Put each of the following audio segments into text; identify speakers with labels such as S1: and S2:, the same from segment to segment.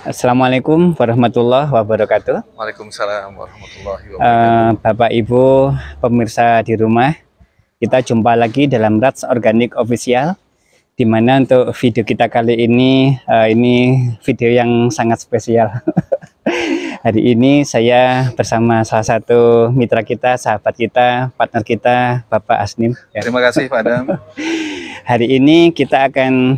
S1: Assalamualaikum warahmatullahi wabarakatuh.
S2: Waalaikumsalam warahmatullahi wabarakatuh.
S1: Bapak Ibu pemirsa di rumah, kita jumpa lagi dalam Rats Organik Official, di mana untuk video kita kali ini video yang sangat spesial. Hari ini saya bersama salah satu mitra kita, sahabat kita, partner kita, Bapak Asnim.
S2: Terima kasih Pak Adam.
S1: Hari ini kita akan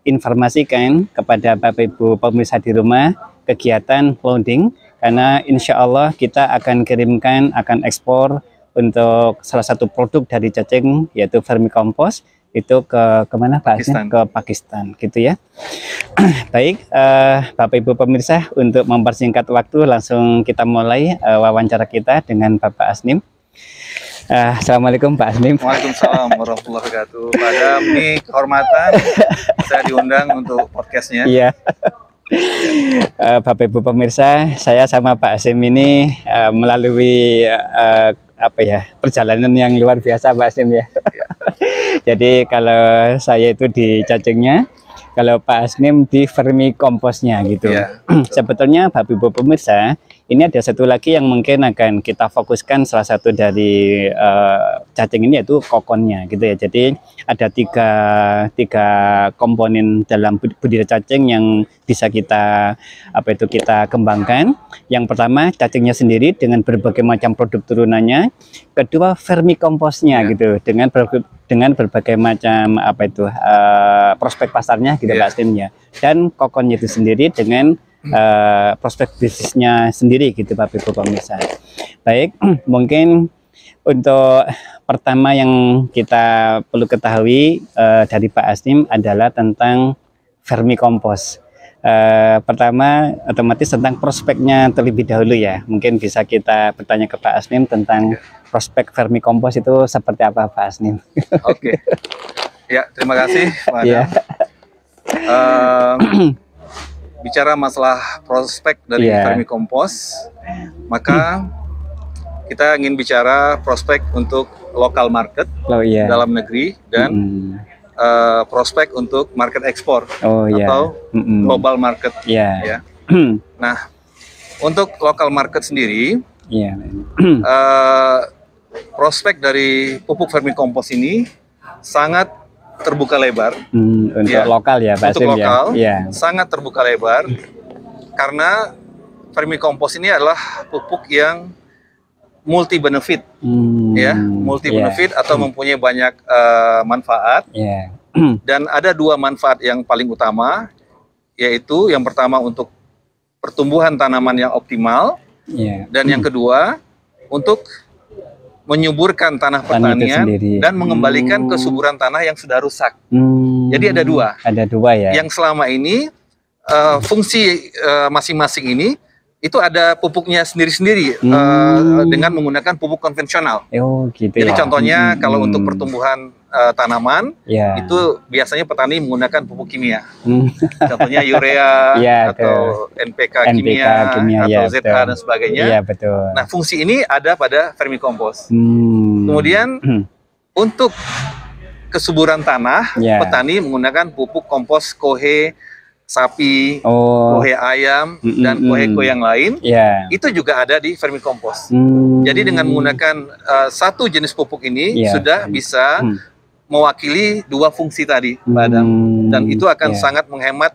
S1: informasikan kepada Bapak Ibu pemirsa di rumah kegiatan loading, karena insya Allah kita akan kirimkan, akan ekspor untuk salah satu produk dari cacing, yaitu vermicompost, itu ke kemana Pak Asnim? Ke Pakistan gitu ya. Baik, Bapak Ibu pemirsa, untuk mempersingkat waktu langsung kita mulai wawancara kita dengan Bapak Asnim. Assalamualaikum Pak Asnim.
S2: Waalaikumsalam warahmatullahi wabarakatuh. Pak Adam, ini kehormatan saya diundang untuk podcastnya.
S1: Iya. Bapak Ibu pemirsa, saya sama Pak Asnim ini melalui perjalanan yang luar biasa Pak Asnim ya. Jadi kalau saya itu di cacingnya, kalau Pak Asnim di vermicomposnya gitu.
S2: Ya,
S1: sebetulnya Bapak Ibu pemirsa, ini ada satu lagi yang mungkin akan kita fokuskan, salah satu dari cacing ini yaitu kokonnya gitu ya. Jadi ada tiga komponen dalam budidaya cacing yang bisa kita kita kembangkan. Yang pertama cacingnya sendiri dengan berbagai macam produk turunannya. Kedua vermicomposnya gitu dengan berbagai macam prospek pasarnya gitu Pak Asnim ya. Dan kokonnya itu sendiri dengan prospek bisnisnya sendiri gitu Bapak Ibu pemirsa. Baik, mungkin untuk pertama yang kita perlu ketahui dari Pak Asnim adalah tentang vermicompost. Pertama otomatis tentang prospeknya terlebih dahulu ya. Mungkin bisa kita bertanya ke Pak Asnim tentang prospek vermicompost itu seperti apa Pak Asnim.
S2: Oke. Ya, terima kasih Pak Adam.
S1: Ya.
S2: Bicara masalah prospek dari vermicompost, maka kita ingin bicara prospek untuk lokal market dalam negeri dan prospek untuk market ekspor atau global market. Ya. Nah, untuk lokal market sendiri, prospek dari pupuk vermicompost ini sangat terbuka lebar
S1: untuk lokal ya Pak
S2: Asnim, untuk lokal
S1: sangat
S2: terbuka lebar karena vermicompost ini adalah pupuk yang multi benefit multi benefit atau mempunyai banyak manfaat dan ada dua manfaat yang paling utama, yaitu yang pertama untuk pertumbuhan tanaman yang optimal dan yang kedua untuk menyuburkan tanah pertanian dan mengembalikan kesuburan tanah yang sudah rusak. Jadi ada dua.
S1: Ada dua ya.
S2: Yang selama ini fungsi masing-masing ini itu ada pupuknya sendiri-sendiri dengan menggunakan pupuk konvensional. Jadi contohnya kalau untuk pertumbuhan tanaman itu biasanya petani menggunakan pupuk kimia. Contohnya urea atau NPK kimia atau ZH dan sebagainya. Nah, fungsi ini ada pada vermicompost. Kemudian untuk kesuburan tanah, petani menggunakan pupuk kompos kohe sapi, kohe ayam, dan kohe yang lain. Itu juga ada di vermicompost. Jadi dengan menggunakan satu jenis pupuk ini sudah bisa mewakili dua fungsi tadi, Pak Adam. Dan itu akan sangat menghemat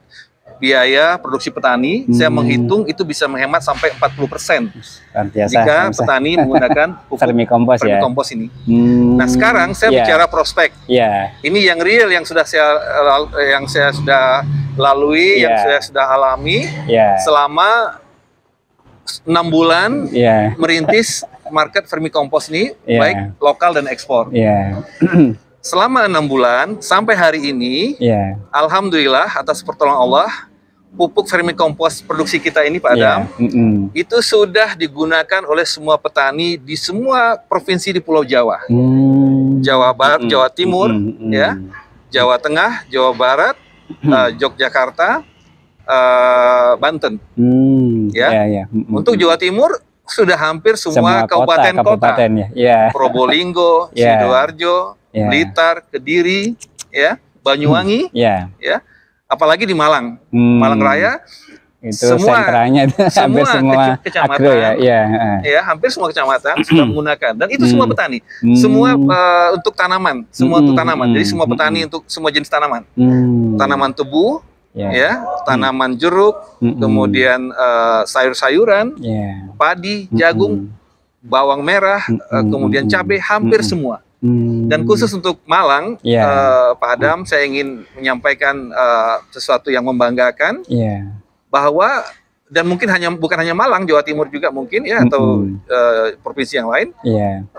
S2: biaya produksi petani. Saya menghitung itu bisa menghemat sampai 40% jika petani menggunakan pupuk vermicompost ini. Nah, sekarang saya bicara prospek. Ini yang real yang saya sudah lalui, yang saya sudah alami selama 6 bulan merintis market vermicompost ini, baik lokal dan ekspor. Selama 6 bulan sampai hari ini, alhamdulillah atas pertolongan Allah, pupuk vermicompost produksi kita ini Pak Adam, itu sudah digunakan oleh semua petani di semua provinsi di Pulau Jawa. Jawa Barat, Jawa Timur, Jawa Tengah, Jawa Barat, Yogyakarta, Banten. Untuk Jawa Timur sudah hampir semua kabupaten kota. Probolinggo, Sidoarjo, Blitar, Kediri, Banyuwangi, apalagi di Malang, Malang Raya.
S1: Itu sentranya hampir semua
S2: kecamatan, ya hampir semua kecamatan sudah menggunakan, dan itu semua petani, semua untuk tanaman, semua untuk tanaman. Jadi semua petani untuk semua jenis tanaman, tanaman tebu, ya, tanaman jeruk, kemudian sayur-sayuran, padi, jagung, bawang merah, kemudian cabai, hampir semua. Dan khusus untuk Malang, Pak Adam, saya ingin menyampaikan sesuatu yang membanggakan. Bahwa, dan mungkin bukan hanya Malang, Jawa Timur juga mungkin ya, atau provinsi yang lain,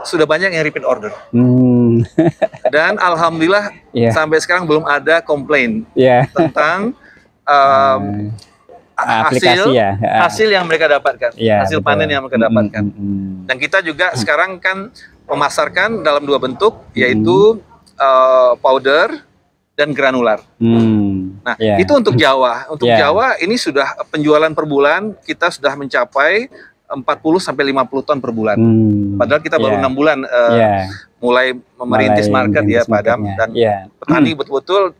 S2: sudah banyak yang repeat order. Dan alhamdulillah sampai sekarang belum ada komplain tentang hasil yang mereka dapatkan, hasil panen yang mereka dapatkan. Dan kita juga sekarang kan memasarkan dalam 2 bentuk, yaitu powder dan granular. Nah, itu untuk Jawa. Untuk Jawa ini sudah penjualan per bulan kita sudah mencapai 40-50 ton per bulan. Padahal kita baru 6 bulan mulai memerintis market ya Pak Adam, dan petani betul-betul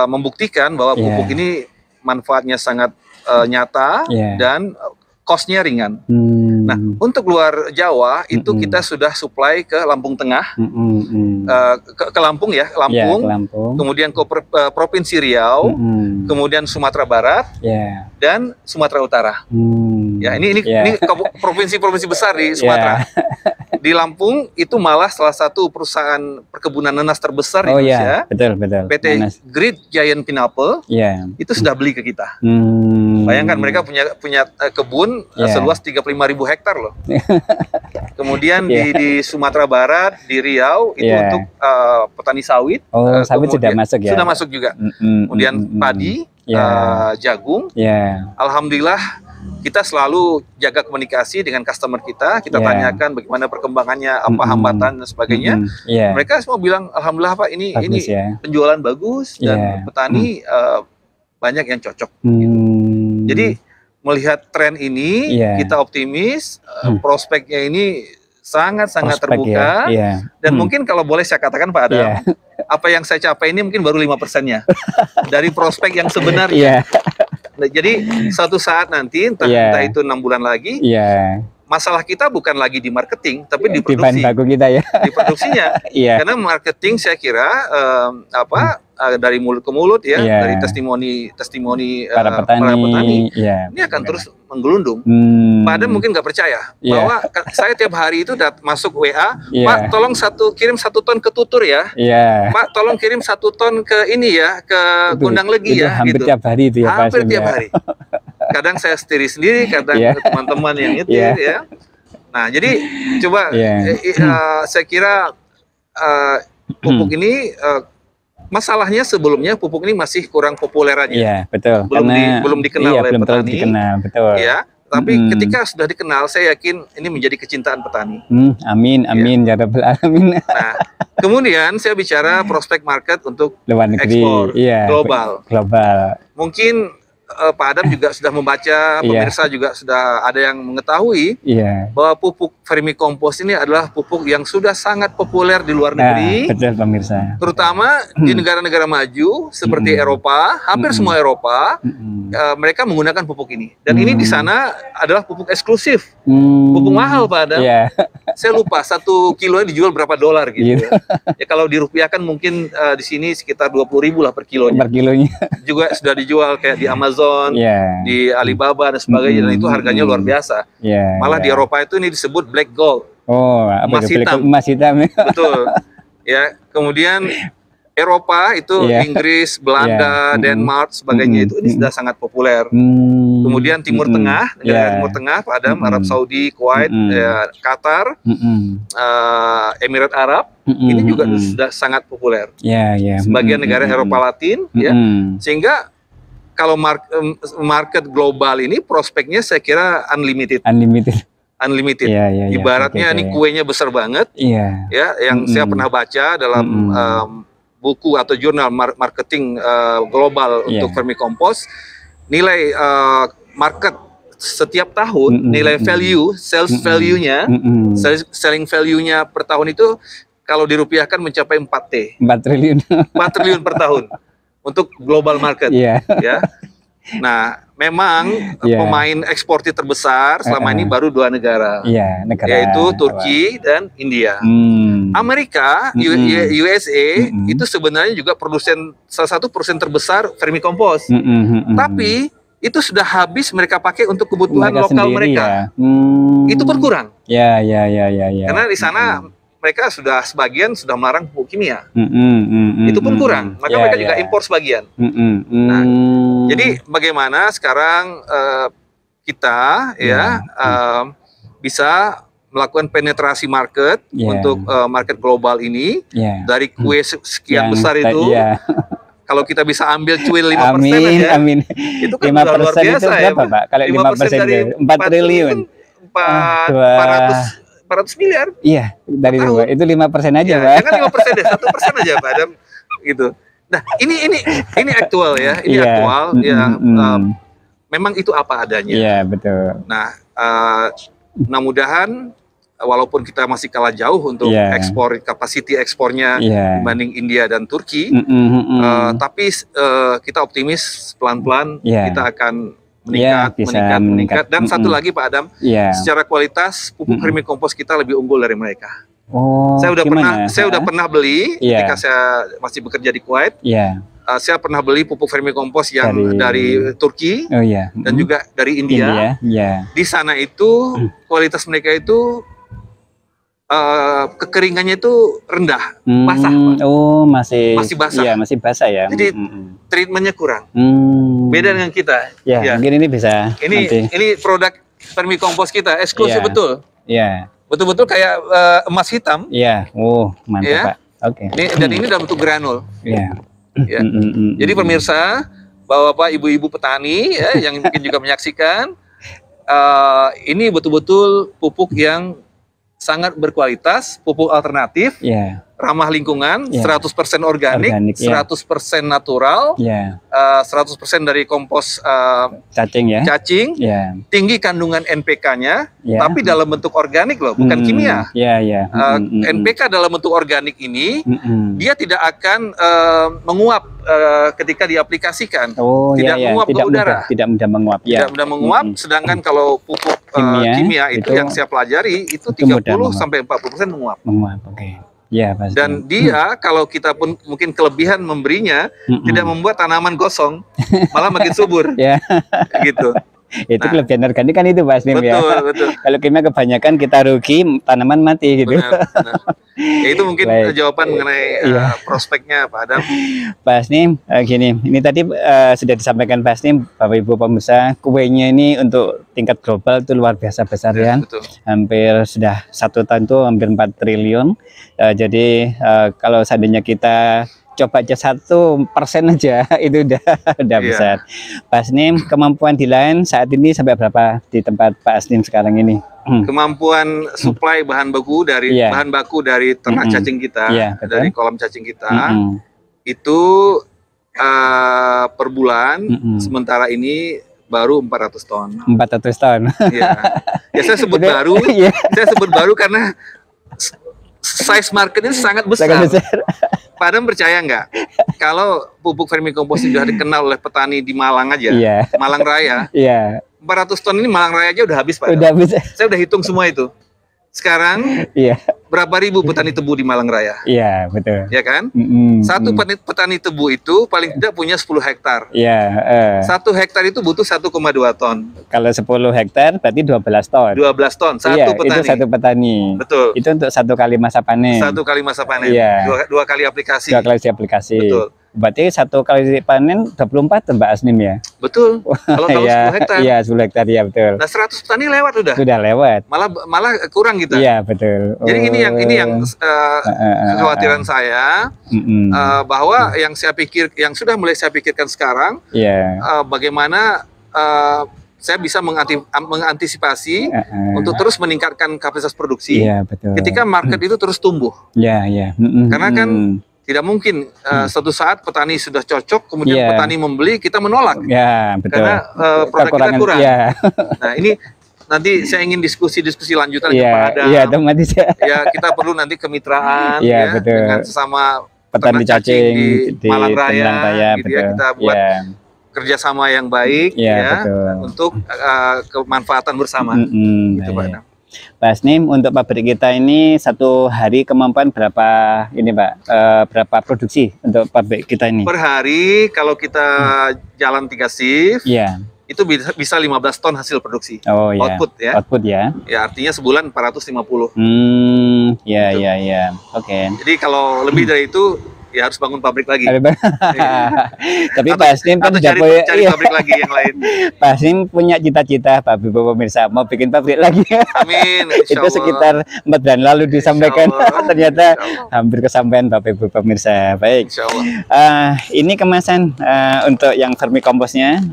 S2: membuktikan bahwa pupuk ini manfaatnya sangat nyata dan cost-nya ringan. Nah, untuk luar Jawa itu kita sudah supply ke Lampung Tengah, ke Lampung ya, Lampung, kemudian ke Provinsi Riau, kemudian Sumatera Barat, dan Sumatera Utara. Ya, ini provinsi-provinsi besar di Sumatera. Di Lampung itu malah salah satu perusahaan perkebunan nanas terbesar di Indonesia, PT Great Giant Pineapple, itu sudah beli ke kita. Bayangkan mereka punya kebun seluas 35.000 hektar loh. Kemudian di Sumatera Barat, di Riau itu untuk petani sawit.
S1: Sawit sudah masuk ya?
S2: Sudah masuk juga. Kemudian padi, jagung. Alhamdulillah kita selalu jaga komunikasi dengan customer kita tanyakan bagaimana perkembangannya, apa hambatan dan sebagainya. Mereka semua bilang alhamdulillah Pak, ini penjualan bagus dan petani banyak yang cocok. Jadi melihat tren ini kita optimis, prospeknya ini sangat-sangat terbuka, dan mungkin kalau boleh saya katakan Pak Adam, apa yang saya capai ini mungkin baru 5%-nya dari prospek yang sebenarnya. Nah, jadi suatu saat nanti entah itu 6 bulan lagi, masalah kita bukan lagi di marketing, tapi di produksi. Di produksinya. Karena marketing saya kira dari mulut ke mulut dari testimoni para petani ini akan terus menggelundung. Pak Adam mungkin nggak percaya bahwa saya tiap hari itu masuk WA, Pak tolong kirim 1 ton ke Tutur ya, Pak tolong kirim 1 ton ke ini ya, ke Kundang Legi ya.
S1: Hampir tiap hari itu ya,
S2: hampir tiap hari. Kadang saya sendiri, kadang teman-teman yang itu ya. Nah, jadi coba saya kira pupuk ini masalahnya sebelumnya pupuk ini masih kurang populer aja. Belum dikenal oleh petani. Tapi ketika sudah dikenal, saya yakin ini menjadi kecintaan petani.
S1: Amin ya rabbal alamin.
S2: Nah, kemudian saya bicara prospek market untuk
S1: luar negeri,
S2: ekspor global. Mungkin Pak Adam juga sudah membaca, pemirsa juga sudah ada yang mengetahui bahwa pupuk vermicompost ini adalah pupuk yang sudah sangat populer di luar negeri.
S1: Betul pemirsa.
S2: Terutama di negara-negara maju seperti Eropa, hampir semua Eropa, mereka menggunakan pupuk ini. Dan ini di sana adalah pupuk eksklusif, pupuk mahal Pak Adam. Saya lupa 1 kilonya dijual berapa dolar gitu. Ya kalau dirupiahkan mungkin di sini sekitar 20.000 lah per kilonya. Juga sudah dijual kayak di Amazon, di Alibaba dan sebagainya, dan itu harganya luar biasa. Malah di Eropa itu ini disebut black gold, emas hitam. Betul. Ya, kemudian Eropa itu Inggris, Belanda, Denmark, sebagainya itu ini sudah sangat populer. Kemudian Timur Tengah, negara Timur Tengah, Pak Adam, Arab Saudi, Kuwait, Qatar, Emirat Arab, ini juga sudah sangat populer. Sebagian negara Eropa Latin, sehingga kalau market global ini prospeknya saya kira unlimited. Ibaratnya ini kuenya besar banget. Yang saya pernah baca dalam buku atau jurnal marketing global untuk vermicompost, nilai market setiap tahun, nilai value, sales value-nya, selling value-nya per tahun itu kalau dirupiahkan mencapai 4 triliun per tahun. untuk global market.
S1: Yeah.
S2: Ya. Nah, memang pemain eksportir terbesar selama ini baru 2 negara, yaitu Turki dan India. Amerika, USA itu sebenarnya juga salah satu produsen terbesar vermicompost. Tapi itu sudah habis mereka pakai untuk kebutuhan lokal mereka. Itu pun kurang. Karena di sana mereka sebagian sudah melarang pupuk kimia. Itu pun kurang. Maka mereka juga impor sebagian. Nah, jadi bagaimana sekarang kita bisa melakukan penetrasi market untuk market global ini dari kue sekian besar itu. Kalau kita bisa ambil cuil 5% aja, itu kan
S1: 5%
S2: luar biasa
S1: itu berapa, Pak? Kalau 5% dari 4 triliun.
S2: 400 miliar.
S1: Iya, dari luar. Itu 5% aja,
S2: ya,
S1: Pak.
S2: Jangan 5% deh, 1% aja, Pak Adam. Gitu. Nah, ini aktual ya. Ini aktual ya. Memang itu apa adanya.
S1: Iya, betul.
S2: Nah, mudah-mudahan walaupun kita masih kalah jauh untuk ekspor, kapasiti ekspornya dibanding India dan Turki, tapi kita optimis pelan-pelan kita akan meningkat. Dan satu lagi Pak Adam, secara kualitas pupuk vermicompost kita lebih unggul dari mereka. Saya udah pernah beli ketika saya masih bekerja di Kuwait. Saya pernah beli pupuk vermicompost yang dari Turki dan juga dari India. Di sana itu kualitas mereka itu kekeringannya itu rendah, basah. Masih basah.
S1: Iya, masih basah ya.
S2: Jadi treatmentnya kurang. Beda dengan kita.
S1: Mungkin ini bisa.
S2: Ini produk vermicompost kita eksklusif betul. Betul-betul kayak emas hitam.
S1: Mantap Pak. Oke.
S2: Dan ini dalam bentuk granul. Jadi pemirsa, bapak-bapak, ibu-ibu petani yang mungkin juga menyaksikan, ini betul-betul pupuk yang sangat berkualitas, pupuk alternatif, ramah lingkungan, 100% organik, 100% natural, 100% dari kompos cacing, tinggi kandungan NPK-nya, tapi dalam bentuk organik loh, bukan kimia. NPK dalam bentuk organik ini, dia tidak akan menguap ketika diaplikasikan, tidak menguap ke udara.
S1: Tidak mudah menguap.
S2: Tidak mudah menguap, sedangkan kalau pupuk kimia itu yang saya pelajari, itu 30-40% menguap. Dan dia kalau kita pun mungkin kelebihan memberinya tidak membuat tanaman gosong, malah makin subur. Gitu.
S1: Itu kelebihan organik kan itu Pak Asnim ya.
S2: Betul.
S1: Kalau kimia kebanyakan kita rugi, tanaman mati gitu.
S2: Benar. Ya itu mungkin jawaban mengenai prospeknya Pak Adam.
S1: Pak Asnim, gini, ini tadi sudah disampaikan Pak Asnim, Bapak Ibu pemirsa, kuenya ini untuk tingkat global itu luar biasa besar ya. Hampir sudah 1 tahun itu hampir 4 triliun. Jadi kalau seandainya kita coba aja 1% aja itu udah besar. Pak Asnim, kemampuan di lain saat ini sampai berapa di tempat Pak Asnim sekarang ini?
S2: Kemampuan suplai bahan baku dari ternak cacing kita, dari kolam cacing kita, itu per bulan sementara ini baru 400 ton.
S1: 400 ton.
S2: Ya saya sebut baru, saya sebut baru karena size marketnya sangat besar. Pak Adam percaya nggak? Kalau pupuk vermicompost sudah dikenal oleh petani di Malang aja, Malang Raya, 400 ton ini Malang Raya aja udah habis Pak Adam. Saya udah hitung semua itu. Sekarang berapa ribu petani tebu di Malang Raya?
S1: Iya, betul.
S2: Ya kan? Satu petani tebu itu paling tidak punya 10 hektar. 1 hektar itu butuh 1,2 ton.
S1: Kalau 10 hektar berarti 12 ton.
S2: 12 ton, satu petani.
S1: Itu satu petani.
S2: Betul.
S1: Itu untuk 1 kali masa panen.
S2: 1 kali masa panen. 2 kali aplikasi.
S1: 2 kali aplikasi.
S2: Betul.
S1: Berarti 1 kali panen 24 ton Mbak Asnim ya?
S2: Betul. Kalau 10 hektar.
S1: Iya, 10 hektar ya betul.
S2: Nah, 100 petani lewat udah.
S1: Sudah lewat.
S2: Malah kurang kita.
S1: Iya, betul.
S2: Jadi ini yang kekhawatiran saya, bahwa yang sudah mulai saya pikirkan sekarang, bagaimana saya bisa mengantisipasi untuk terus meningkatkan kapasitas produksi ketika market itu terus tumbuh. Karena kan tidak mungkin suatu saat petani sudah cocok, kemudian petani membeli, kita menolak. Karena produk kita kurang. Nah ini nanti saya ingin diskusi lanjutan dengan Pak Adam. Ya kita perlu nanti kemitraan dengan sesama
S1: petani cacing
S2: di Malang Raya, gitu
S1: betul.
S2: Ya, kita buat kerjasama yang baik untuk kemanfaatan bersama. Gitu, Pak Adam.
S1: Pak Hasnim, untuk pabrik kita ini satu hari kemampuan berapa ini Pak? Berapa produksi untuk pabrik kita ini?
S2: Per hari kalau kita jalan 3 shift, itu bisa 15 ton hasil produksi. Output ya.
S1: Output ya.
S2: Ya, artinya sebulan 450.
S1: Ya. Oke.
S2: Jadi kalau lebih dari itu ya harus bangun pabrik lagi.
S1: Tapi Pak Hasnim kan
S2: cari pabrik lagi yang lain.
S1: Pak Hasnim punya cita-cita, Pak Ibu pemirsa, mau bikin pabrik lagi.
S2: Amin.
S1: Itu sekitar 4 bulan lalu disampaikan. Ternyata hampir kesampaian Bapak Ibu pemirsa. Baik. Ini kemasan untuk yang vermikomposnya.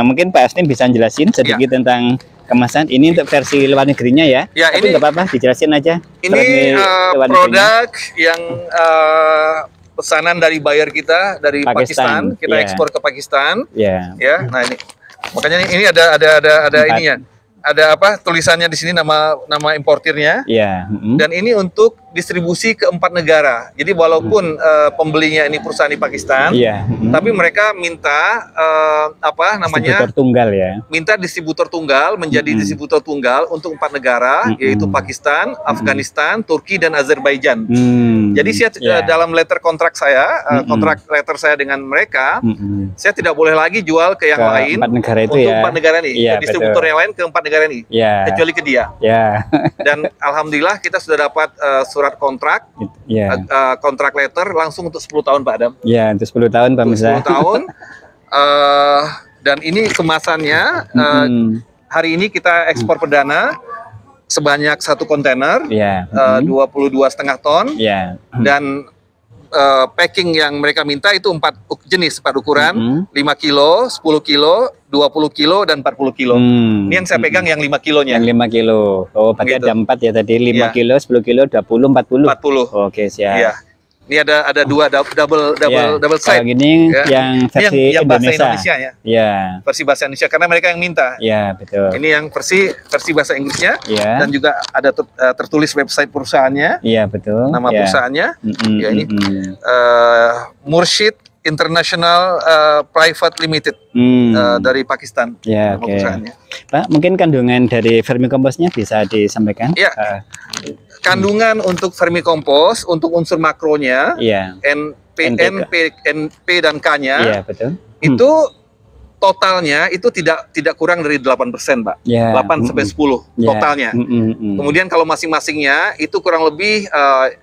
S1: Mungkin Pak Hasnim bisa jelasin sedikit tentang kemasan. Ini untuk versi luar negerinya ya. Tapi nggak apa-apa, dijelasin aja.
S2: Ini produk yang pesanan dari buyer kita dari Pakistan. Kita ekspor ke Pakistan. Ya. Nah ini, makanya ini ada ininya. Ada apa tulisannya di sini, nama importirnya. Dan ini untuk distribusi ke 4 negara. Jadi walaupun pembelinya ini perusahaan di Pakistan, tapi mereka minta apa namanya?
S1: Distributor tunggal ya.
S2: Minta distributor tunggal menjadi distributor tunggal untuk 4 negara, yaitu Pakistan, Afghanistan, Turki dan Azerbaijan. Jadi saya dalam letter kontrak saya, kontrak letter saya dengan mereka, saya tidak boleh lagi jual ke yang lain
S1: 4 negara itu
S2: untuk 4 negara ini, distributor yang lain ke 4 negara ini, kecuali ke dia. Dan alhamdulillah kita sudah dapat surat kontrak, kontrak letter langsung untuk 10 tahun Pak Adam.
S1: Ya, untuk 10 tahun Pak Mirsa.
S2: 10 tahun. Dan ini kemasannya hari ini kita ekspor perdana sebanyak 1 kontainer, 22,5 ton, dan packing yang mereka minta itu 4 jenis, 4 ukuran, 5 kilo, 10 kilo, 20 kilo, dan 40 kilo. Ini yang saya pegang yang 5 kilonya.
S1: Yang 5 kilo. Oh, berarti ada 4 ya tadi, 5 kilo, 10 kilo, 20, 40. Oke, siap.
S2: Ini ada 2 double side.
S1: Gini yang versi
S2: yang bahasa Indonesia
S1: ya.
S2: Versi bahasa Indonesia karena mereka yang minta.
S1: Ya, betul.
S2: Ini yang versi bahasa Inggrisnya. Dan juga ada tertulis website perusahaannya.
S1: Iya, betul.
S2: Nama perusahaannya. Ya ini Murshid International Private Limited dari Pakistan.
S1: Ya, oke. Pak, mungkin kandungan dari vermikomposnya bisa disampaikan?
S2: Ya. Kandungan untuk vermikompos untuk unsur makronya, NP dan K-nya, itu totalnya itu tidak kurang dari 8%, Pak. 8 sampai 10 totalnya. Kemudian kalau masing-masingnya itu kurang lebih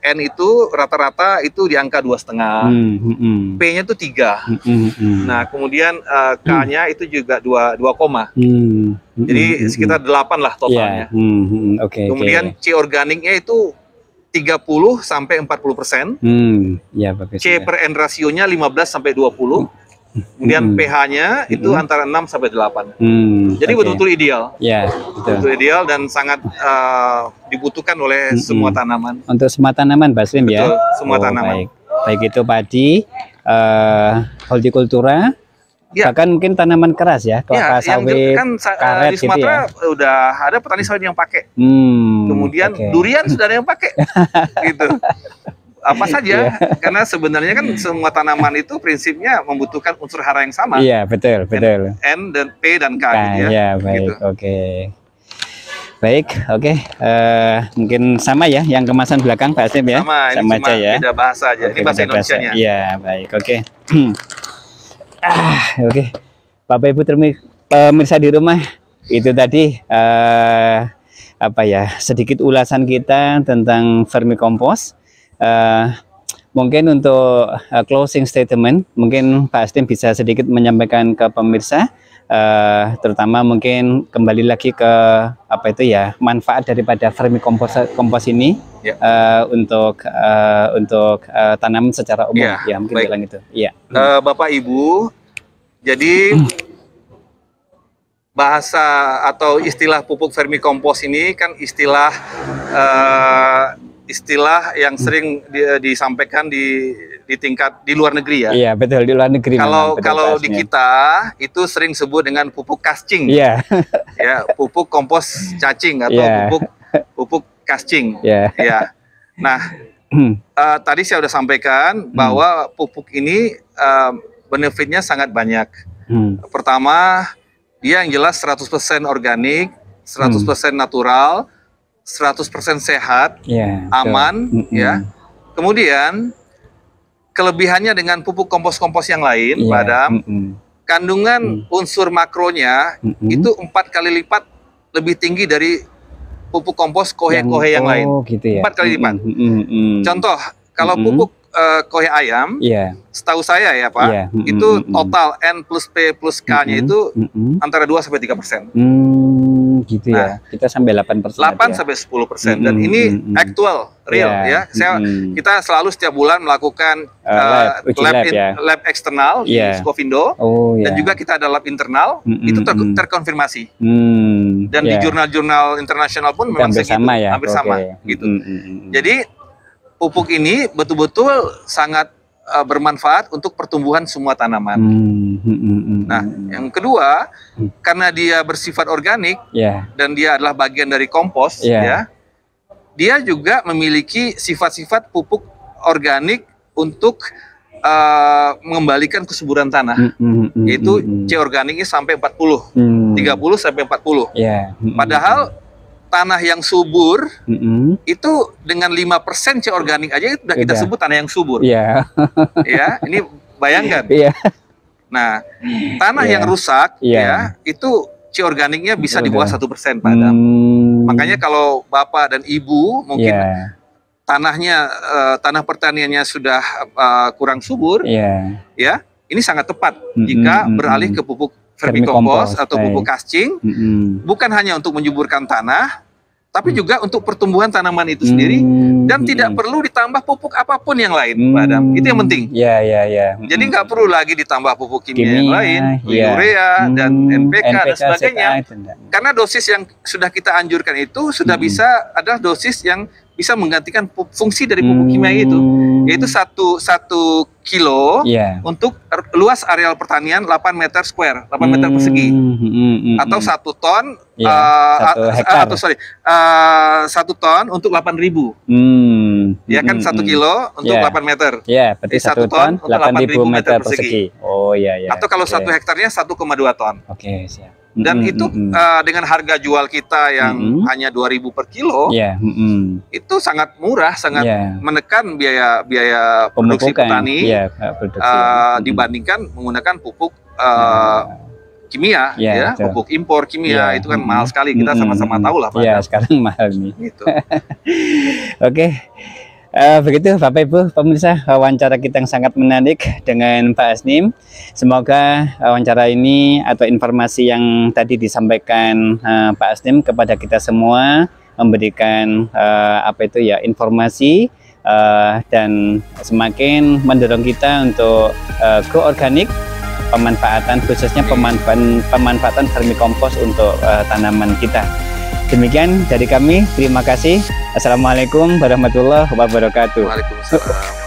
S2: N itu rata-rata itu di angka 2,5. P-nya itu 3. Nah, kemudian K-nya itu juga 2, jadi sekitar 8 lah totalnya. Kemudian C organiknya itu 30 sampai 40%. C per N rasionya 15 sampai 20. Kemudian pH-nya itu antara 6 sampai 8. Jadi betul-betul ideal. Betul ideal dan sangat dibutuhkan oleh semua tanaman.
S1: Untuk semua tanaman, Pak Hasnim ya.
S2: Semua tanaman.
S1: Baik itu padi, hortikultura, bahkan mungkin tanaman keras ya, kelapa sawit, karet
S2: di Sumatera udah ada petani sawit yang pakai. Kemudian durian sudah ada yang pakai. Gitu. Apa saja, karena sebenarnya kan semua tanaman itu prinsipnya membutuhkan unsur hara yang sama.
S1: Iya, betul.
S2: N dan P dan K gitu ya.
S1: Iya, baik, gitu. Baik, mungkin sama ya, yang kemasan belakang Pak Hasnim ya?
S2: Sama aja ya. Beda bahasa aja, ini bahasa Indonesianya.
S1: Iya, baik, Bapak Ibu pemirsa di rumah, itu tadi apa ya, sedikit ulasan kita tentang vermikompos. Mungkin untuk closing statement, mungkin Pak Hasnim bisa sedikit menyampaikan ke pemirsa, terutama mungkin kembali lagi ke apa itu ya, manfaat daripada vermikompos ini untuk tanaman secara umum. Mungkin bilang itu.
S2: Bapak Ibu, jadi bahasa atau istilah pupuk vermikompos ini kan istilah yang sering disampaikan di tingkat di luar negeri ya.
S1: Iya, betul, di luar negeri.
S2: Kalau di kita itu sering sebut dengan pupuk kascing. Pupuk kompos cacing atau pupuk kascing. Nah, tadi saya sudah sampaikan bahwa pupuk ini benefitnya sangat banyak. Pertama, dia yang jelas 100% organik, 100% natural, 100% sehat, aman, ya. Kemudian kelebihannya dengan pupuk kompos-kompos yang lain, Pak Adam, kandungan unsur makronya itu 4 kali lipat lebih tinggi dari pupuk kompos kohe-kohe yang lain.
S1: Gitu ya?
S2: 4 kali lipat. Contoh, kalau pupuk kohe ayam, setahu saya ya Pak, itu total N plus P plus K-nya itu antara 2-3%.
S1: Gitu ya. Kita sampai 8%.
S2: 8-10%. Dan ini actual, real ya. Kita selalu setiap bulan melakukan lab eksternal di Skovindo, dan juga kita ada lab internal, itu terkonfirmasi. Dan di jurnal-jurnal internasional pun memang segitu, hampir sama gitu. Jadi pupuk ini betul-betul sangat bermanfaat untuk pertumbuhan semua tanaman. Nah, yang kedua, karena dia bersifat organik dan dia adalah bagian dari kompos, ya, dia juga memiliki sifat-sifat pupuk organik untuk mengembalikan kesuburan tanah, yaitu C organiknya sampai 40, 30 sampai 40. Padahal tanah yang subur itu dengan 5% C organik aja itu sudah kita sebut tanah yang subur. Ya, ini bayangkan. Nah, tanah yang rusak ya itu C organiknya bisa di bawah 1%, Pak Adam. Makanya kalau Bapak dan Ibu mungkin tanahnya tanah pertaniannya sudah kurang subur, ya ini sangat tepat jika beralih ke pupuk vermikompos atau pupuk kascing, bukan hanya untuk menyuburkan tanah, tapi juga untuk pertumbuhan tanaman itu sendiri, dan tidak perlu ditambah pupuk apapun yang lain, Pak Adam. Itu yang penting. Jadi nggak perlu lagi ditambah pupuk kimia yang lain, urea dan NPK dan sebagainya. Karena dosis yang sudah kita anjurkan itu sudah bisa adalah dosis yang bisa menggantikan fungsi dari pupuk kimia itu, yaitu 1 kilo untuk luas areal pertanian 8 meter square, 8 meter persegi, atau 1 ton, 1 ton untuk 8.000. Ya kan 1 kilo untuk 8 meter.
S1: Berarti 1 ton untuk 8.000 meter persegi.
S2: Atau kalau 1 hektarnya 1,2 ton.
S1: Siap.
S2: Dan itu dengan harga jual kita yang hanya 2.000 per kilo, itu sangat murah, sangat menekan biaya produksi petani dibandingkan menggunakan pupuk kimia, pupuk impor kimia itu kan mahal sekali, kita sama-sama tahu lah Pak.
S1: Sekarang mahal nih. Gitu. Oke. Begitu Bapak Ibu pemirsa, wawancara kita yang sangat menarik dengan Pak Asnim. Semoga wawancara ini atau informasi yang tadi disampaikan Pak Asnim kepada kita semua memberikan informasi dan semakin mendorong kita untuk go organik, pemanfaatan khususnya pemanfaatan vermikompos untuk tanaman kita. Demikian dari kami, terima kasih. Assalamualaikum warahmatullahi wabarakatuh.
S2: Waalaikumsalam.